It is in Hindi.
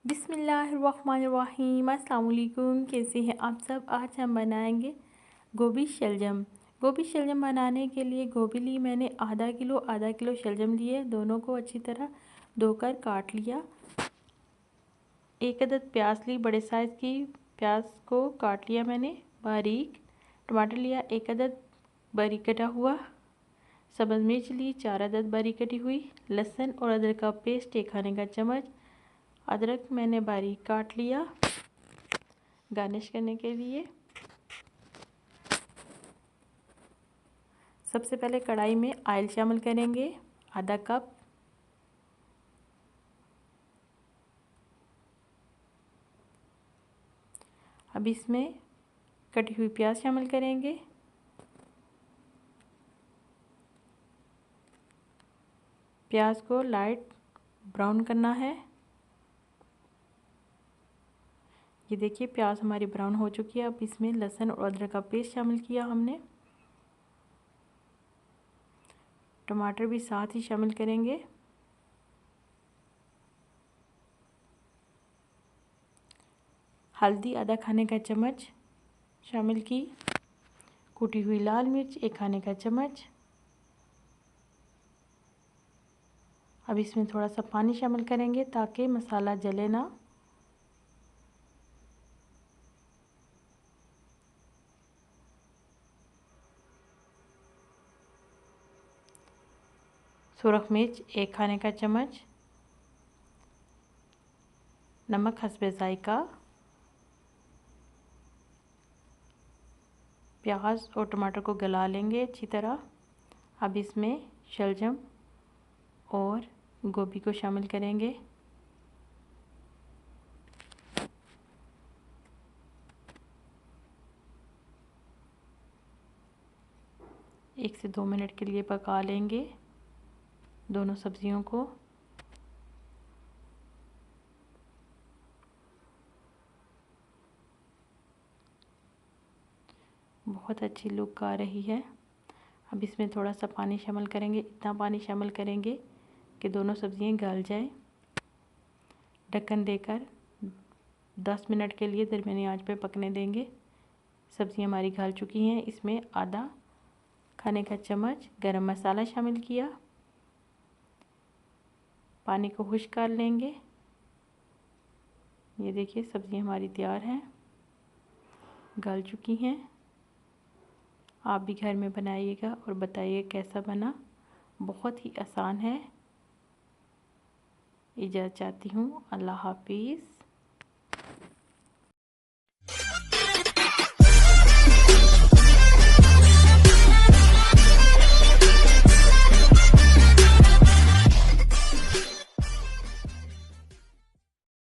बिस्मिल्लाहिर्रहमानिर्रहीम। अस्सलाम वालेकुम। कैसे हैं आप सब। आज हम बनाएंगे गोभी शलजम। गोभी शलजम बनाने के लिए गोभी ली मैंने आधा किलो शलजम लिए। दोनों को अच्छी तरह धोकर काट लिया। एक अदद प्याज ली, बड़े साइज़ की प्याज को काट लिया मैंने बारीक। टमाटर लिया एक अदद बारीक कटा हुआ। सब्ज़ मिर्च ली 4 अदद बारीक कटी हुई। लहसुन और अदरक का पेस्ट 1 खाने का चम्मच। अदरक मैंने बारीक काट लिया गार्निश करने के लिए। सबसे पहले कढ़ाई में ऑयल शामिल करेंगे आधा कप। अब इसमें कटी हुई प्याज शामिल करेंगे। प्याज को लाइट ब्राउन करना है। ये देखिए प्याज हमारी ब्राउन हो चुकी है। अब इसमें लहसुन और अदरक का पेस्ट शामिल किया हमने। टमाटर भी साथ ही शामिल करेंगे। हल्दी आधा खाने का चम्मच शामिल की। कुटी हुई लाल मिर्च 1 खाने का चम्मच। अब इसमें थोड़ा सा पानी शामिल करेंगे ताकि मसाला जले ना। सुरख मिर्च 1 खाने का चम्मच। नमक हस्बे जायका। प्याज और टमाटर को गला लेंगे अच्छी तरह। अब इसमें शलजम और गोभी को शामिल करेंगे। एक से 2 मिनट के लिए पका लेंगे दोनों सब्जियों को। बहुत अच्छी लुक आ रही है। अब इसमें थोड़ा सा पानी शामिल करेंगे। इतना पानी शामिल करेंगे कि दोनों सब्जियां गल जाए। ढक्कन देकर 10 मिनट के लिए दरमियानी आंच पे पकने देंगे। सब्जियां हमारी गल चुकी हैं। इसमें आधा खाने का चम्मच गरम मसाला शामिल किया। पानी को खुश्क कर लेंगे। ये देखिए सब्जियां हमारी तैयार हैं, गल चुकी हैं। आप भी घर में बनाइएगा और बताइए कैसा बना। बहुत ही आसान है। इजाज़त चाहती हूँ। अल्लाह हाफिज़।